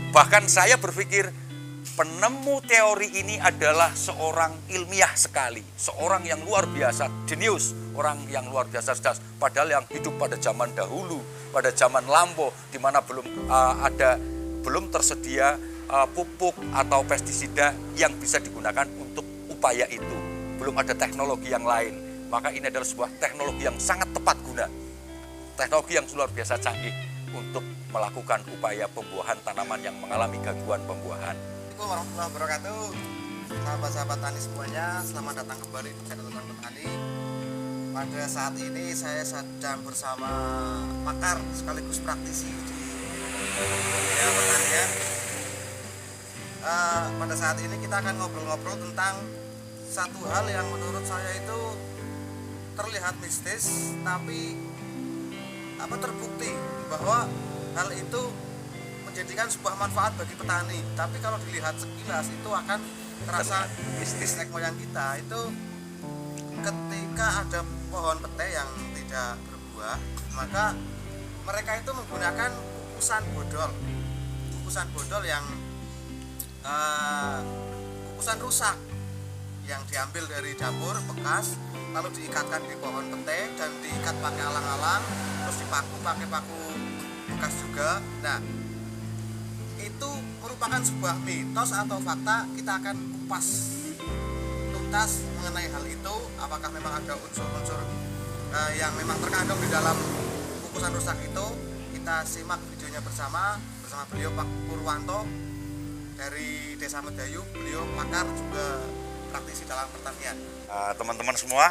Bahkan saya berpikir penemu teori ini adalah seorang ilmiah sekali, seorang yang luar biasa, jenius, orang yang luar biasa cerdas. Padahal yang hidup pada zaman dahulu, pada zaman lampau, di mana belum tersedia pupuk atau pestisida yang bisa digunakan untuk upaya itu. Belum ada teknologi yang lain. Maka ini adalah sebuah teknologi yang sangat tepat guna. Teknologi yang luar biasa canggih untuk melakukan upaya pembuahan tanaman yang mengalami gangguan pembuahan. Assalamualaikum warahmatullahi wabarakatuh. Sahabat-sahabat tani semuanya, selamat datang kembali di channel Tentang Petani. Pada saat ini saya sedang bersama pakar sekaligus praktisi di dunia pertanian. Pada saat ini kita akan ngobrol-ngobrol tentang satu hal yang menurut saya itu terlihat mistis, tapi terbukti bahwa hal itu menjadikan sebuah manfaat bagi petani. Tapi kalau dilihat sekilas itu akan terasa mistis. Nenek moyang kita itu ketika ada pohon pete yang tidak berbuah, maka mereka itu menggunakan kukusan bodol yang kukusan rusak yang diambil dari dapur bekas, lalu diikatkan di pohon pete dan diikat pakai alang-alang, terus dipaku pakai paku bekas juga. Nah, itu merupakan sebuah mitos atau fakta. Kita akan kupas tuntas mengenai hal itu, apakah memang ada unsur-unsur yang memang terkandung di dalam kukusan rusak itu. Kita simak videonya bersama beliau Pak Purwanto dari Desa Medayu. Beliau pakar juga praktisi dalam pertanian. Teman-teman semua,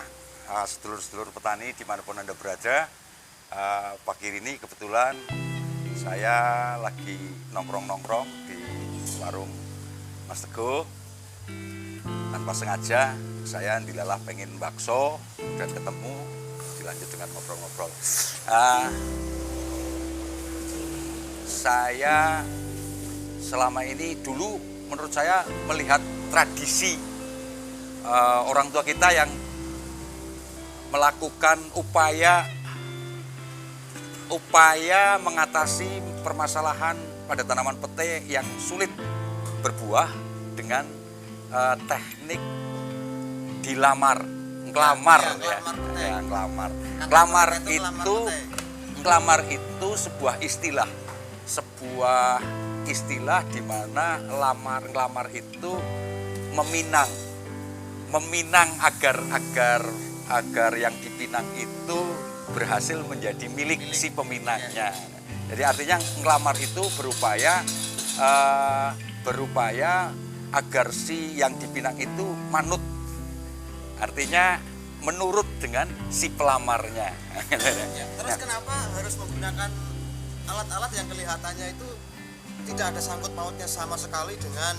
sedulur-sedulur petani dimanapun Anda berada, pagi ini kebetulan saya lagi nongkrong-nongkrong di warung Mas Teguh. Tanpa sengaja saya dilalah pengen bakso dan ketemu, dilanjut dengan ngobrol-ngobrol. Saya selama ini dulu menurut saya melihat tradisi orang tua kita yang melakukan upaya mengatasi permasalahan pada tanaman pete yang sulit berbuah dengan teknik ngelamar. Ngelamar itu sebuah istilah di mana ngelamar itu meminang agar yang dipinang itu berhasil menjadi milik si peminangnya. Jadi artinya ngelamar itu berupaya agar si yang dipinang itu manut. Artinya menurut dengan si pelamarnya. Terus kenapa harus menggunakan alat-alat yang kelihatannya itu tidak ada sangkut pautnya sama sekali dengan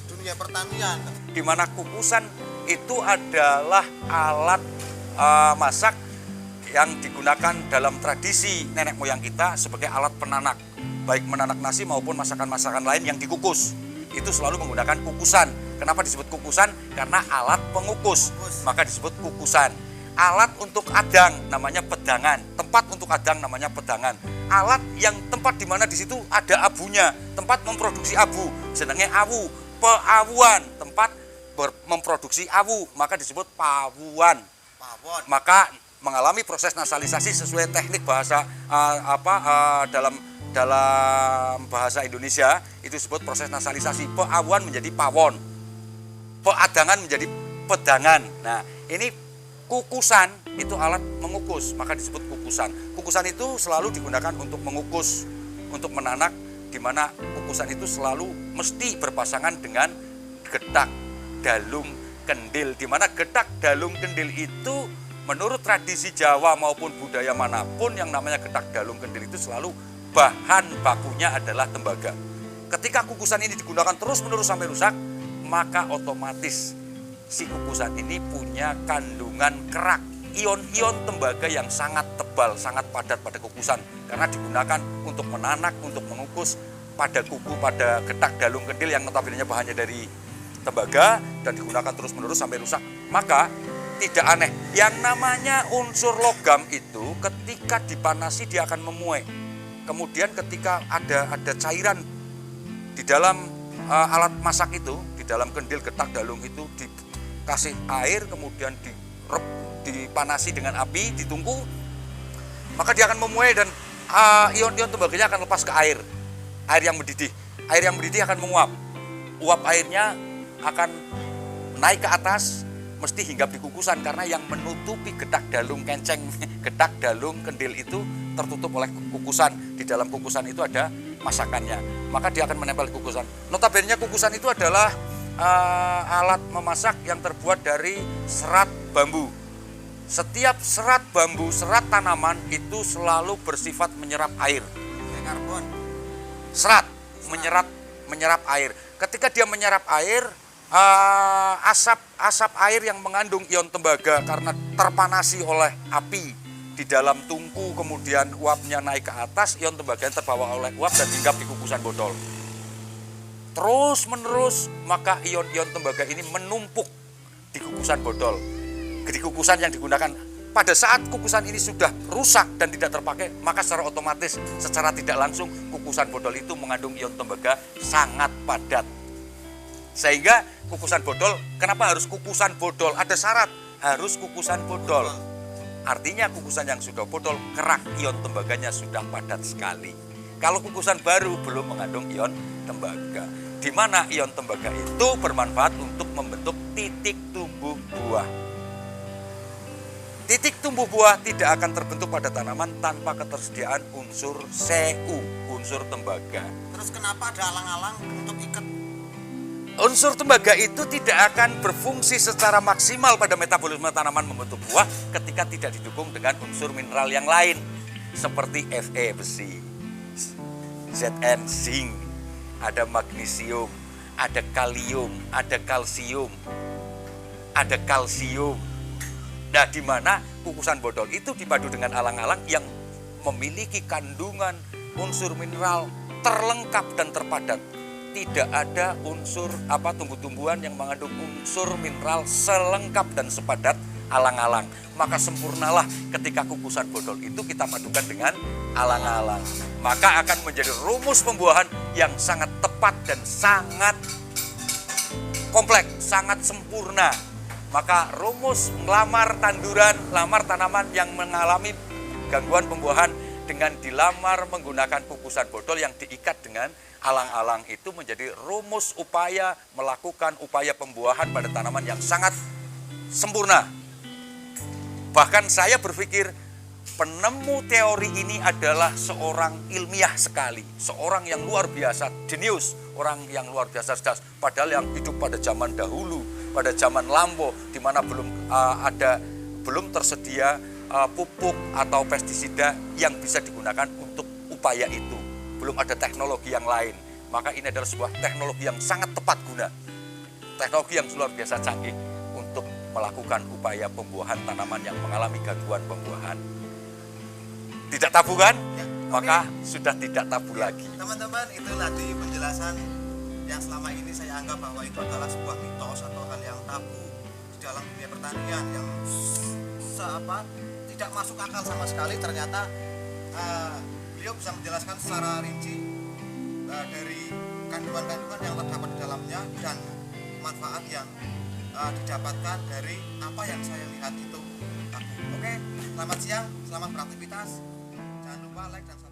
dunia pertanian? Di mana kukusan itu adalah alat masak yang digunakan dalam tradisi nenek moyang kita sebagai alat penanak, baik menanak nasi maupun masakan-masakan lain yang dikukus. Itu selalu menggunakan kukusan. Kenapa disebut kukusan? Karena alat pengukus, maka disebut kukusan. Alat untuk adang namanya pedangan, tempat untuk adang namanya pedangan. Alat yang tempat di mana di situ ada abunya, tempat memproduksi abu, jenenge awu, peawuan, tempat memproduksi awu, maka disebut pawuan. Maka mengalami proses nasalisasi sesuai teknik bahasa dalam bahasa Indonesia itu disebut proses nasalisasi. Peawuan menjadi pawon, peadangan menjadi pedangan. Nah, ini kukusan itu alat mengukus, maka disebut kukusan. Kukusan itu selalu digunakan untuk mengukus, untuk menanak, di mana kukusan itu selalu mesti berpasangan dengan getak, dalung, kendil. Di mana getak, dalung, kendil itu menurut tradisi Jawa maupun budaya manapun yang namanya getak, dalung, kendil itu selalu bahan bakunya adalah tembaga. Ketika kukusan ini digunakan terus-menerus sampai rusak, maka otomatis si kukusan ini punya kandungan kerak, ion-ion tembaga yang sangat tebal, sangat padat pada kukusan. Karena digunakan untuk menanak, untuk mengukus pada kuku, pada getak, dalung, kendil yang notabene bahannya dari tembaga dan digunakan terus-menerus sampai rusak. Maka tidak aneh, yang namanya unsur logam itu ketika dipanasi dia akan memuai. Kemudian ketika ada cairan Di dalam alat masak itu, di dalam kendil getak dalung itu dikasih air, kemudian dipanasi dengan api, ditunggu, maka dia akan memuai dan ion-ion tembaganya akan lepas ke air yang mendidih. Air yang mendidih akan menguap. Uap airnya akan naik ke atas, mesti hinggap di kukusan, karena yang menutupi getak dalung kenceng, getak dalung kendil itu tertutup oleh kukusan. Di dalam kukusan itu ada masakannya, maka dia akan menempel di kukusan. Notabene kukusan itu adalah alat memasak yang terbuat dari serat bambu. Setiap serat bambu, serat tanaman itu selalu bersifat menyerap air. Karbon. Serat menyerap air. Ketika dia menyerap air, asap air yang mengandung ion tembaga karena terpanasi oleh api di dalam tungku, kemudian uapnya naik ke atas, ion tembaga yang terbawa oleh uap dan hinggap di kukusan botol. Terus menerus, maka ion-ion tembaga ini menumpuk di kukusan botol, di kukusan yang digunakan. Pada saat kukusan ini sudah rusak dan tidak terpakai, maka secara otomatis, secara tidak langsung, kukusan botol itu mengandung ion tembaga sangat padat. Sehingga kukusan botol, kenapa harus kukusan botol? Ada syarat, harus kukusan botol. Artinya kukusan yang sudah botol, kerak ion tembaganya sudah padat sekali. Kalau kukusan baru belum mengandung ion tembaga, di mana ion tembaga itu bermanfaat untuk membentuk titik tumbuh buah. Titik tumbuh buah tidak akan terbentuk pada tanaman tanpa ketersediaan unsur Cu, unsur tembaga. Terus kenapa ada alang-alang untuk ikat? Unsur tembaga itu tidak akan berfungsi secara maksimal pada metabolisme tanaman membentuk buah ketika tidak didukung dengan unsur mineral yang lain seperti Fe, besi, Zn, zinc, ada magnesium, ada kalium, ada kalsium, ada kalsium. Nah, di mana kukusan botol itu dipadu dengan alang-alang yang memiliki kandungan unsur mineral terlengkap dan terpadat. Tidak ada unsur tumbuh-tumbuhan yang mengandung unsur mineral selengkap dan sepadat alang-alang. Maka sempurnalah ketika kukusan botol itu kita padukan dengan alang-alang. Maka akan menjadi rumus pembuahan yang sangat tepat dan sangat kompleks, sangat sempurna. Maka rumus lamar tanduran, lamar tanaman yang mengalami gangguan pembuahan dengan dilamar menggunakan kukusan botol yang diikat dengan alang-alang itu menjadi rumus upaya melakukan upaya pembuahan pada tanaman yang sangat sempurna. Bahkan saya berpikir penemu teori ini adalah seorang ilmiah sekali, seorang yang luar biasa, jenius, orang yang luar biasa cerdas. Padahal yang hidup pada zaman dahulu, pada zaman lampau, di mana belum tersedia pupuk atau pestisida yang bisa digunakan untuk upaya itu. Belum ada teknologi yang lain. Maka ini adalah sebuah teknologi yang sangat tepat guna. Teknologi yang luar biasa canggih untuk melakukan upaya pembuahan tanaman yang mengalami gangguan pembuahan. Tidak tabu kan? Ya, maka sudah tidak tabu lagi. Teman-teman, itu tadi penjelasan yang selama ini saya anggap bahwa itu adalah sebuah mitos atau hal yang tabu di dalam dunia pertanian yang tidak masuk akal sama sekali. Ternyata beliau bisa menjelaskan secara rinci dari kandungan-kandungan yang terdapat di dalamnya dan manfaat yang didapatkan dari apa yang saya lihat itu tabu. Oke, selamat siang, selamat beraktivitas. Jangan lupa like dan subscribe.